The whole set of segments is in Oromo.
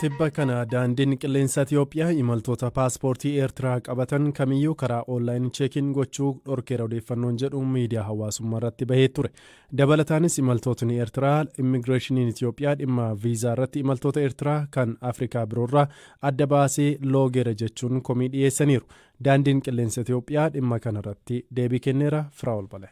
Tibba kana daandiin qilleensa Itiyoophiyaa imaltoota paaspoortii Eertiraa qabatan kamiyyuu karaa oonlaayinii cheekiin gochuu dhorkeera odeeffannoon jedhu miidiyaa hawaasummaa irratti bahee ture. Dabalataanis imaltootni Eertiraa immigireeshiniin Itiyoophiyaa dhimma viizaa irratti imaltoota Eertiraa kan Afrikaa biroorraa adda baasee loogeera jechuun komii dhiyeessaniiru. Daandiin qilleensa Itiyoophiyaa dhimma kanarratti deebii kenneera Firaa'ol Balee.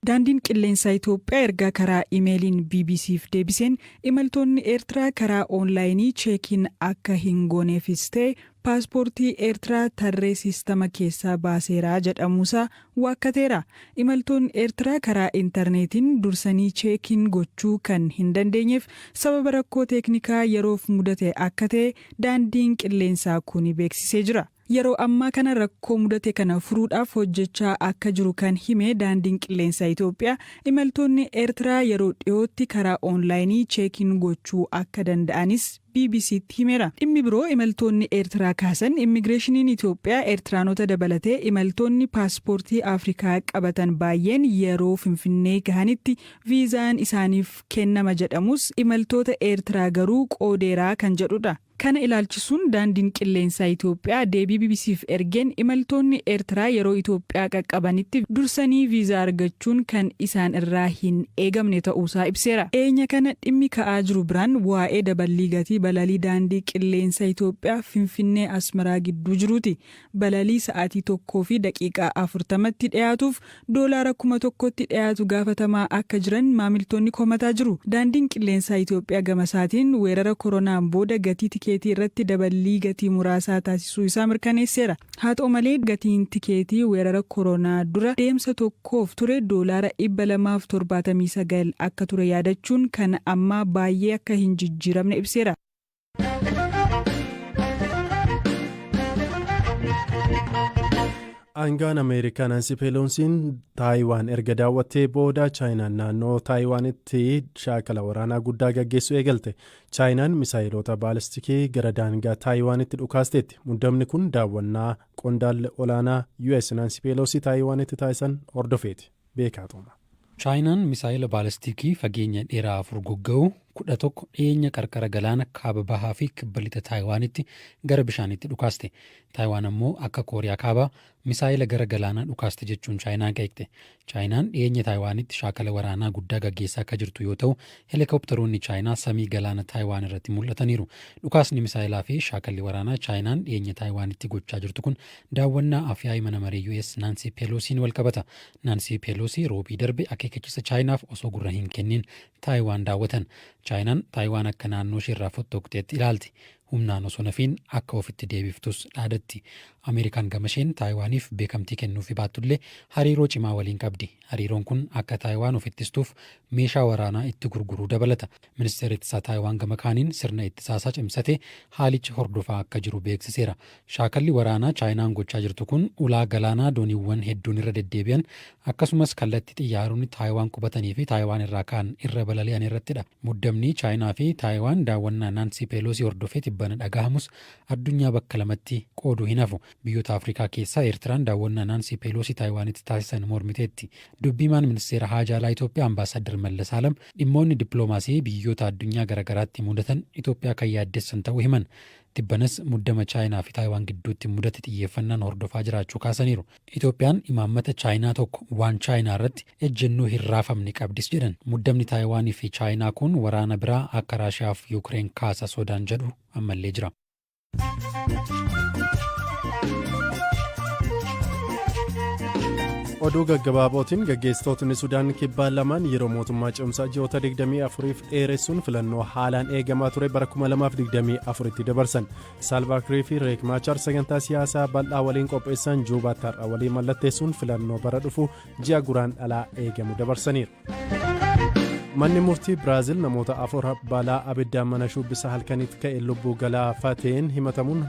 Daandiin qilleensaa Itoophiyaa ergaa karaa imeeliin BBC'f deebiseen imaltoonni Eertiraa karaa oonlaayinii cheekiin akka hin gooneefis ta'e paaspoortii Eertiraa tarree siistama keessaa baaseeraa jedhamuusaa waakkateera. Imaltoonni Eertiraa karaa intarneetiin dursanii cheekiin gochuu kan hin dandeenyeef sababa rakkoo teeknikaa yeroof mudate akka ta'e daandiin qilleensaa kun beeksisee jira. Yeroo ammaa kana rakkoo mudate kana furuudhaaf hojjechaa akka jiru kan hime daandiin qilleensaa Itoophiyaa imaltoonni Eertiraa yeroo dhiyootti karaa oonlaayinii cheekiin gochuu akka danda'anis BBC'tti himeera. Dhimmi biroo imaltoonni Eertiraa kaasan immigireeshiniin Itoophiyaa Eertiraanota dabalatee imaltoonni paaspoortii Afrikaa qabatan baay'een yeroo Finfinnee gahanitti viizaan isaaniif kennama jedhamus imaltoota Eertiraa garuu qoodeeraa kan jedhudha. Kana ilaalchisuun daandiin qilleensaa Itoophiyaa deebii BBC'f ergeen imaltoonni Eertiraa yeroo Itoophiyaa qaqqabanitti dursanii viizaa argachuun kan isaan irraa hin eegamne ta'uusaa ibseera. Eenya kana dhimmi ka'aa jiru biraan waa'ee daballii gatii balalii daandii qilleensa Itoophiyaa Finfinnee Asmaraa gidduu jiruuti. Balalii sa'aatii 1 fi daqiiqaa 40tti dhiyaatuuf doolaara 1,000tti dhiyaatu gaafatamaa akka jiran maamiltoonni komataa jiru. Daandiin qilleensaa Itoophiyaa gamasaatiin weerara koronaan booda gatii tikeetii irratti daballii gatii muraasaa taasisuu isaa mirkaneesseera. Haa ta'u malee gatiin tikeetii weerara koronaa dura deemsa tokkoof ture doolaara 279 akka ture yaadachuun kan amma baay'ee akka hin jijjiiramne ibseera. Aangaan Ameerikaa Naansi Peeloosiin Taayiwaan erga daawwattee booda Chaayinaan naannoo Taayiwaanitti shaakala waraanaa guddaa gaggeessuu eegalte. Chaayinaan misaayilota baalistikii gara daangaa Taayiwaanitti dhukaasteetti. Muddamni kun daawwannaa qondaalli olaanaa US Naansi Peeloosii Taayiwaanitti taasisan hordofeeti. Beekaatuma. Chaayinaan misaayila baalistikii fageenya dheeraa 4 gogga'u 11 dhiyeenya qarqara galaana kaaba bahaa fi kibba lixa Taayiwaanitti gara bishaanitti dhukaaste. Taayiwaan ammoo akka Kooriyaa kaabaa misaayila gara galaanaa dhukaaste jechuun Chaayinaan qeeqte. Chaayinaan dhiyeenya Taayiwaanitti shaakala waraanaa guddaa gaggeessaa akka jirtu yoo ta'u, heelikooptaroonni Chaayinaa samii galaana Taayiwaan irratti mul'ataniiru. Dhukaasni misaayilaa fi shaakalli waraanaa Chaayinaan dhiyeenya Taayiwaanitti gochaa jirtu kun daawwannaa afyaa'ii mana maree US Naansi Peeloosiin wal qabata. Naansi Peeloosii roobii darbe akeekachiisa Chaayinaaf osoo gurra hin kennin Taayiwaan daawwatan. Chaayinaan Taayiwaan akka naannoo ishee irraa fottooqxeetti ilaalti. Humnaan osoo nafiin akka ofitti deebiftus dhaadatti. Ameerikaan gamasheen Taayiwaaniif beekamtii kennuufi baattullee hariiroo cimaa waliin qabdi. Hariiroon kun akka Taayiwaan ofittistuuf meeshaa waraanaa itti gurguruu dabalata. Ministeerri ittisaa Taayiwaan gama kaaniin sirna ittisaasaa cimsatee haalichi hordofaa akka jiru beeksiseera. Shaakalli waraanaa Chaayinaan gochaa jirtu kun ulaa galaanaa dooniiwwan hedduun irra deddeebi'an akkasumas kallattii xiyyaaronni Taayiwaan qubatanii fi Taayiwaan irraa ka'an irra balali'an irrattidha. Muddamni Chaayinaa fi Taayiwaan daawwannaa Naansi Peeloosii hordofee tibbana dhagahamus addunyaa bakka lamatti qooduu hin hafu. Biyyoota Afrikaa keessaa Eertiraan daawwannaa Naansi Peeloosii Taayiwaanitti taasisan mormiteetti. Dubbimaan ministeera haajaa alaa Itoophiyaa Ambaasaddar Mallas Alam dhimmoonni dippiloomaasii biyyoota addunyaa garaagaraatti mudatan Itoophiyaa kan yaaddessan ta'uu himan. Tibbanas muddama Chaayinaa fi Taayiwaan gidduutti mudate xiyyeeffannaan hordofaa jiraachuu kaasaniiru. Itoophiyaan imaammata Chaayinaa tokko waan Chaayinaa irratti ejjennoo hin raafamne qabdis jedhan. Muddamni Taayiwaanii fi Chaayinaa kun waraana biraa akka Raashiyaa fi Yuukireen kaasa sodaan jedhu ammallee jira. Oduu gaggabaabootiin gaggeessitootni Sudaan kibbaa lamaan yeroo mootummaa cimsaa ji'oota 24f dheeressuun filannoo haalaan eegamaa ture bara 2024tti dabarsan. Saalvaa Kiir fi Riek Maachar sagantaa siyaasaa bal'aa waliin qopheessan Juubaatti har'a waliin mallatteessuun filannoo bara dhufu ji'a guraandhalaa eegamu dabarsaniiru. Manni murtii Biraazil namoota 4 balaa abiddaan mana shubbisaa halkanitti ka'e lubbuu galaafateen himatamuun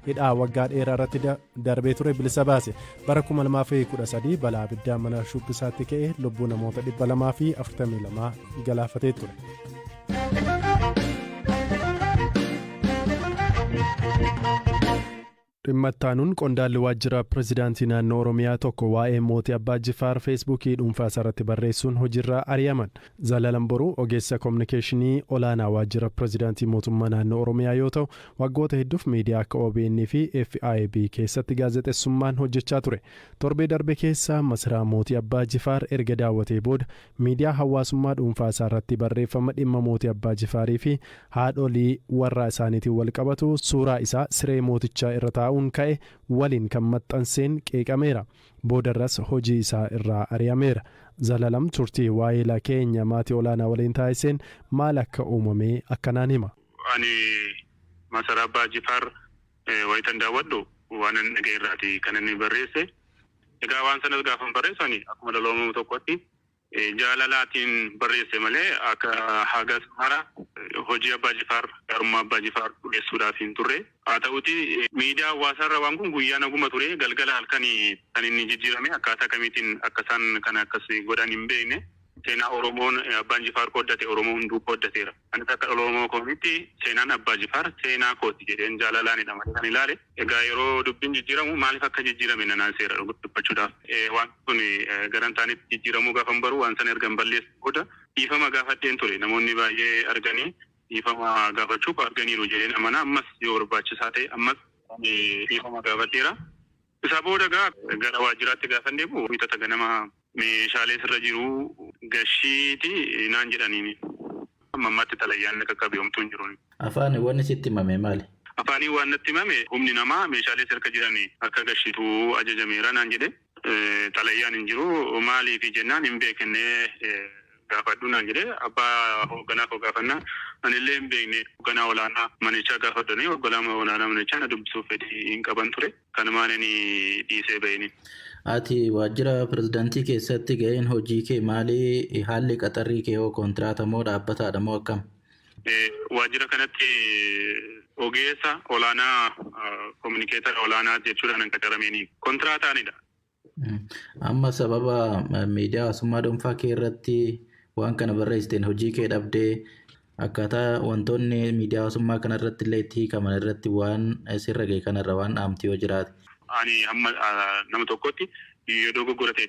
hidhaa waggaa dheeraa irratti darbee ture bilisa baase. Bara 2013 balaa abiddaan mana shubbisaatti ka'e lubbuu namoota 242 galaafatee ture. dhimma ittaanuun qondaalli waajjira pirezidaantii naannoo Oromiyaa tokko waa'ee mootii Abbaa Jifaar feesbuukii dhuunfaa isaarratti barreessuun hojiirraa ari'aman. Zalalam Boruu ogeessa koominikeeshinii olaanaa waajjira pirezidaantii mootummaa naannoo Oromiyaa yoo ta'u waggoota hedduuf miidiyaa akka OBN fi FIB keessatti gaazexeessummaan hojjechaa ture. Torbee darbe keessa masaraa mootii Abbaa Jifaar erga daawwatee booda miidiyaa hawaasummaa dhuunfaa isaarratti barreeffama dhimma mootii Abbaa Jifaarii fi haadholii warraa isaaniitiin wal qabatu suuraa isaa siree mootichaa irra taa'uun ka'e waliin kan maxxanseen qeeqameera. Boodarras hojii isaa irraa ari'ameera. Zalalam turtii waa'ee keenya maatii olaanaa waliin taasiseen maal akka uumame akkanaan hima. Ani masaraa Abbaa Jifaar wayitan daawwadhu waan dhaga'e irraati kan inni barreesse. Egaa waan sanas gaafa barreessani akkuma dhaloomamu tokkotti jaalalaatiin barreesse malee akka hagas mara hojii Abbaa Jifaar garummaa Abbaa Jifaar dhugeessuudhaaf hin turre. Haa ta'uti miidiyaa hawaasaarra waan kun guyyaa naguma ture galgala halkanii kan inni jijjiirame akkaataa kamiitiin akka isaan kana akkas godhan hin beekne. Seenaa Oromoon Abbaan Jifaar qoddate Oromoo hunduu qoddateera. Anis akka Oromoo koomitti seenaan Abbaa Jifaar seenaa kooti jedheen jaalalaanidha malee kan ilaale. Egaa yeroo dubbiin jijjiiramu maaliif akka jijjiirame nanaan seera dubbachuudhaaf. Waan kun garan taanitti jijjiiramuu gaafa baru waan sana ergan balleessu booda dhiifama gaafadheen ture. Namoonni baay'ee arganii dhiifama gaafachuuf arganiiru jedheen amana ammas yoo barbaachisaa ta'e ammas dhiifama gaafadheera. Isa booda gara waajjiraatti gaafa deebi'u wiixata ganama meeshaalee sirra jiru gashiiti naan jedhaniini. Ammaatti xalayyaan qaqqabe homtuu hin jiru. Afaan wanni sitti himame maali? Afaanii waan natti himame humni namaa meeshaalee sirka jiranii akka gashiitu ajajameera naan jedhe. Xalayyaan hin jiru maaliif jennaan hin beekne gaafadhu naan jedhe. Abbaa hoogganaa koo gaafannaa anillee hin beekne hoogganaa olaanaa manichaa gaafadhanii hoogganaa olaanaa manichaa na dubbisuuf fedhii hin qaban ture. Kanumaan inni dhiisee bahini. Ati waajjira pirezidaantii keessatti ga'een hojii kee maali? Haalli qaxarrii kee hoo kontiraata moo dhaabbataadha moo akkam? Waajjira kanatti ogeessa olaanaa koominikeetara olaanaa jechuudhaan qacarameenii kontiraataanidha. Amma sababa miidiyaa hawaasummaa dhuunfaa kee irratti waan kana barreessiteen hojii kee dhabdee akkaataa wantoonni miidiyaa hawaasummaa kana irratti illee itti hiikaman irratti waan sirra ga'e kanarra waan dhaamtii yoo jiraate. Ani hamma nama tokkotti yoo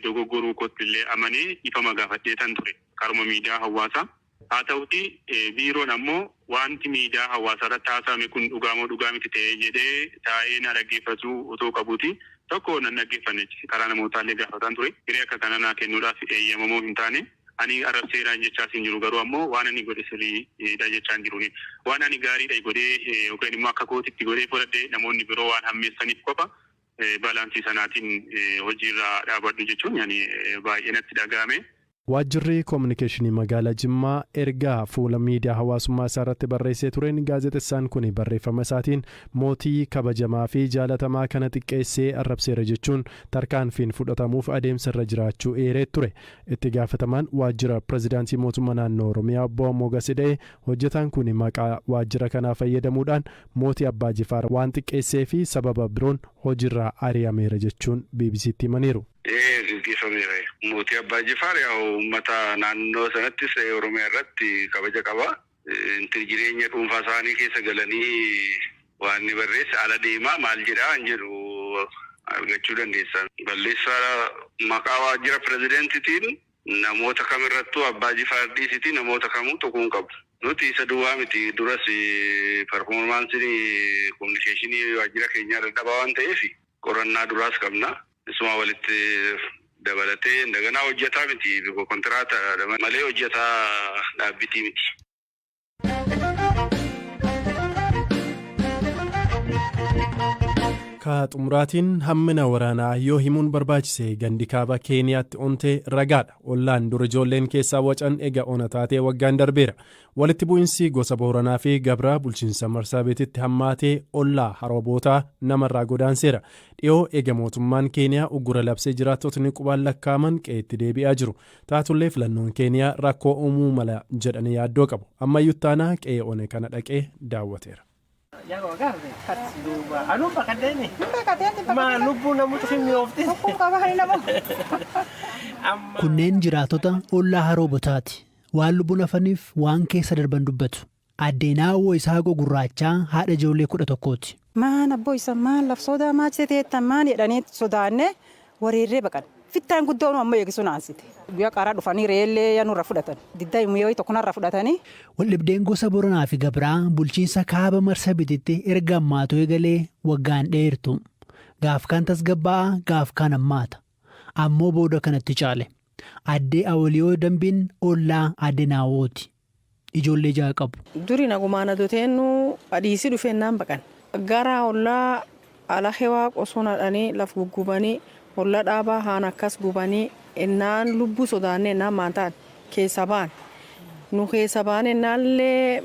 dogoggoruu kootti illee amanee ifama gaafadhee tan ture karuma miidiyaa hawaasaa. Haa ta'uti biiroon ammoo wanti miidiyaa hawaasaa irratti haasa'ame kun dhugaa dhugaa miti ta'ee jedhee taa'ee na dhaggeeffatu otoo qabuuti tokko nan dhaggeeffanne karaa namootaallee gaafatan ture. Hiree akka kana naa kennuudhaaf eeyyamamoo hin taane ani arrabseeraan jechaas hin jiru garuu ammoo waan ani godhe sirriidha jechaa hin jiruuni. Waan ani gaariidha godhee yookaan immoo akka kootitti godhee fudhadhee namoonni biroo waan hammeessaniif qofa balaansii sanaatiin hojiirraa dhaabadhu jechuun baay'ee natti dhaga'ame. Waajjirri koominikeeshinii magaalaa Jimmaa ergaa fuula miidiyaa hawaasummaa isaa irratti barreessee tureen gaazexessaan kun barreeffama isaatiin mootii kabajamaa fi jaalatamaa kana xiqqeessee arrabseera jechuun tarkaanfiin fudhatamuuf adeemsa irra jiraachuu eeree ture. Itti gaafatamaan waajjira pirezidaantii mootummaa naannoo Oromiyaa obbo Mogas Hidhee hojjetaan kun maqaa waajjira kanaa fayyadamuudhaan mootii Abbaa Jifaar waan xiqqeessee fi sababa biroon hojiirraa ari'ameera jechuun BBC'tti himaniiru. Mootii Abbaa Jifaar uummata naannoo sanattis Oromiyaa irratti kabaja qaba. Jireenya dhuunfaa isaanii keessa galanii waan ni barreesse ala deemaa maal jedhaa hin jedhu argachuu dandeessan. Balleessaa maqaa waajjira pirezidaantiitiin namoota kamirrattuu Abbaa Jifaar dhiisitii namoota kamuu tuquun qabu. Nuti isa duwwaa miti duras performaansiin koominikeeshinii waajjira keenyaa dadhabaa waan ta'eef qorannaa duraas qabna. Isuma walitti dabalatee ndaganaa hojjetaa miti kontiraata malee hojjetaa dhaabbitii miti. Ka xumuraatiin hammina waraanaa yoo himuun barbaachise gandi kaaba Keeniyaatti ontee ragaadha. Ollaan dura ijoolleen keessaa wacan ega ona taatee waggaan darbeera. Walitti bu'insi gosa Booranaa fi Gabraa bulchiinsa Marsaabeetitti hammaatee ollaa haroobotaa namarraa godaanseera. Dhiyoo ega mootummaan Keeniyaa uggura labsee jiraattotni qubaan lakkaaman qe'eetti deebi'aa jiru. Taatullee filannoon Keeniyaa rakkoo uumuu mala jedhanii yaaddoo qabu. Ammayyuu taanaa qe'ee one kana dhaqee daawwateera. Kunneen jiraatota ollaa haroobotaati. Waan lubbuun hafaniif waan keessa darban dubbatu. Addeenaa Ishaaqoo Gurraachaa haadha ijoollee 11ti. maan abboo isa maan laf sodaa maachiteettan maan jedhanii sodaanne wariirree baqan. Fittaan guddoon amma eegisuun aansite. Guyyaa qaaraa dhufanii reellee yaanurra fudhatan. Diddaa immoo tokkonarra fudhatanii. Waldhibdeen gosa Booranaa fi Gabraa bulchiinsa kaaba Marsabititti erga ammaatu eegalee waggaan dheertu. Gaaf kan tasgabbaa gaaf kan ammaata. Ammoo booda kanatti caale. Addee Awoliyoo Dambiin ollaa Addee Naawooti. Ijoollee ja'a qabu. Duri nagumaan adoteennu adiisii dhufeennaan baqan. Gara ollaa ala hewaa qosoonadhanii laf guggubanii ollaa dhaabaa haan akkas gubanii ennaan lubbuu sodaannee ennaan maantaan keessa baan. Nu keessa baan ennaallee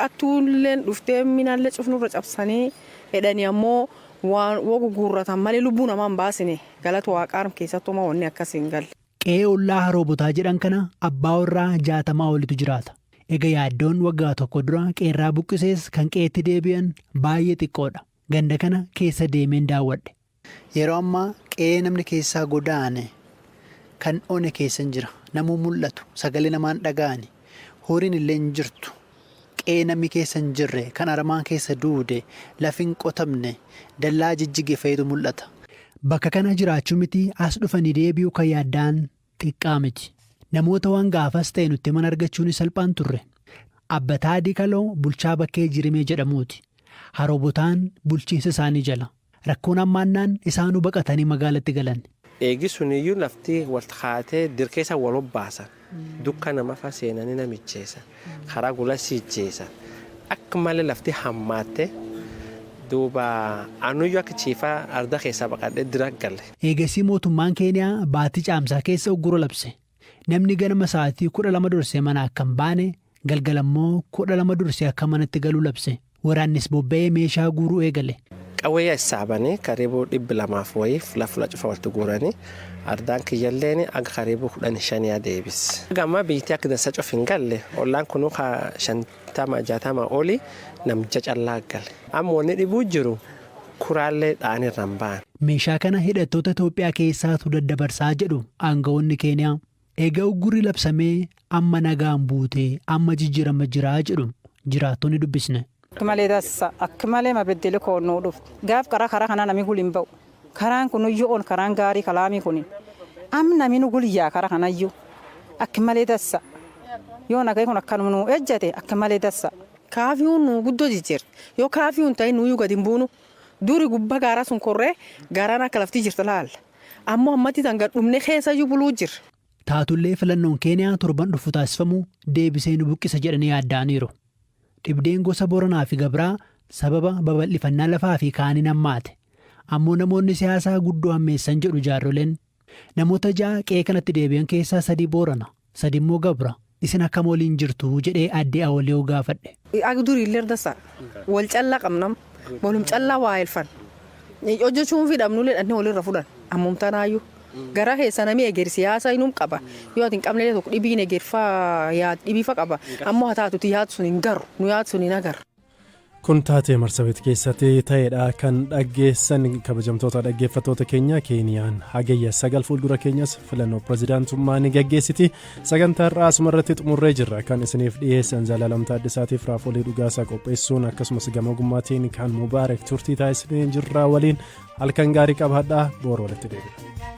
attuulleen dhuftee minaallee cufnurra cabsanii jedhanii ammoo waan gurguratan malee lubbuu namaan baasine galata waaqaarm keessattuu wanni akkas hin galle. Qe'ee ollaa haroobotaa jedhan kana abbaa warraa 60 olitu jiraata. Egaa yaaddoon waggaa tokko dura qeerraa buqqisees kan qe'eetti deebi'an baay'ee xiqqoodha. Ganda kana keessa deemeen daawwadhe. Yeroo ammaa qe'ee namni keessaa godaane kan one keessa hin jira. Namuu mul'atu sagalee namaan dhaga'ani. Horiin illee hin jirtu. Qe'ee namni keessa hin jirre kan aramaan keessa duude lafi hin qotamne dallaa jijjige fa'iitu mul'ata. Bakka kana jiraachuu miti as dhufanii deebi'uu kan yaaddaan xiqqaa miti. Namoota waan gaafas ta'e nutti mana argachuun salphaan turre. Abbataa Adii Kaloo bulchaa bakkee Jirimee jedhamuuti. Haroobotaan bulchiinsa isaanii jala. Rakkoon ammaannaan isaanuu baqatanii magaalatti galan. Eegisuuniyyuu lafti walta kaatee dirkeessa wal obbaasan. Dukka nama seenanii namicheessan. Karaa gulasiicheessan. Akka malee lafti hammaatte. Duuba anuyyuu akka ciifaa arda keessaa baqadhee dira galle. Eegasii mootummaan Keeniyaa baatii caamsaa keessa uggura labse. Namni ganama sa'aatii 12 dursee mana akka hin baane galgalammoo 12 dursee akka manatti galuu labse. Waraannis bobba'ee meeshaa guuruu eegale. Qawwee isaabanii kareeboo 200 wayiif lafa cufa waltu guuranii ardaan kiyyalleen aga kareeboo 15 deebis. Gamma biitii akka dansa cufa hin galle ollaan kunuu 50-60 oli namicha callaa gale. Amma wanni dhibuu jiru kuraallee dhaanirraan ba'an. Meeshaa kana hidhattoota Itoophiyaa keessaatu daddabarsaa jedhu aangawoonni Keeniyaa. Egaa uggurri labsamee amma nagaan buutee amma jijjiirama jiraa jedhu jiraattonni dubbisne. Akka malee mabeddele koonnoo dhufte. Gaaf karaa kana namni guliin ba'u. Karaan kunuyyuu on karaan gaarii kalaamii kunin. Amma namni nu guliyyaa karaa kanayyuu. Akka malee dassa. Yoo nagaa kun akkanuma nu ejjate akka malee dassa. Kaafiyuun nu guddoo jijjiirti. Yoo kaafiyuun ta'e nuyyuu gadi hin buunu. Duri gubbaa gaaraa sun korree gaaraan akka laftii jirti laalla. Ammoo ammatti tan gadhumne keessayyuu buluu jirra. Taatullee filannoon Keeniyaa torban dhufu taasifamu deebisee nu buqqisa jedhanii yaadda'aniiru. Dhibdeen gosa Booranaa fi Gabraa sababa babal'ifannaa lafaa fi kaaniin hammaate. Ammoo namoonni siyaasaa guddoo hammeessan jedhu jaarroleen. Namoota 6 qe'ee kanatti deebi'an keessaa 3 Boorana, 3 immoo Gabra. Isin akkam waliin jirtu jedhee Addee Awoliyoo gaafadhe. Durii illee dasa wal callaa qabnam walum callaa waa elfan. Hojjechuun fidhamnu ledhannee walirra fudhan ammumtanaayyuu. Gara keessa namni eger siyaasa inum qaba. Yoo ati hin qabne tokko dhibiin egerfaa dhibiifa qaba. Ammoo taatuti yaadu sun hin garu. Nu yaadu sun hin agarru. Kun taatee Marsabit keessatti ta'edha kan dhaggeessan kabajamtoota dhaggeeffattoota keenya Keeniyaan hagayya 9 fuuldura keenyas filannoo pirezidaantummaa ni gaggeessiti. Sagantaa irraa asumarratti xumurree jirra. Kan isiniif dhiyeessan Zalaalam Taaddasaatiif Raafolee Dhugaasaa qopheessuun akkasumas gama ogummaatiin kan Mubaarak turtii taasisanii jirra waliin halkan gaarii qabaadhaa boora walitti deebina.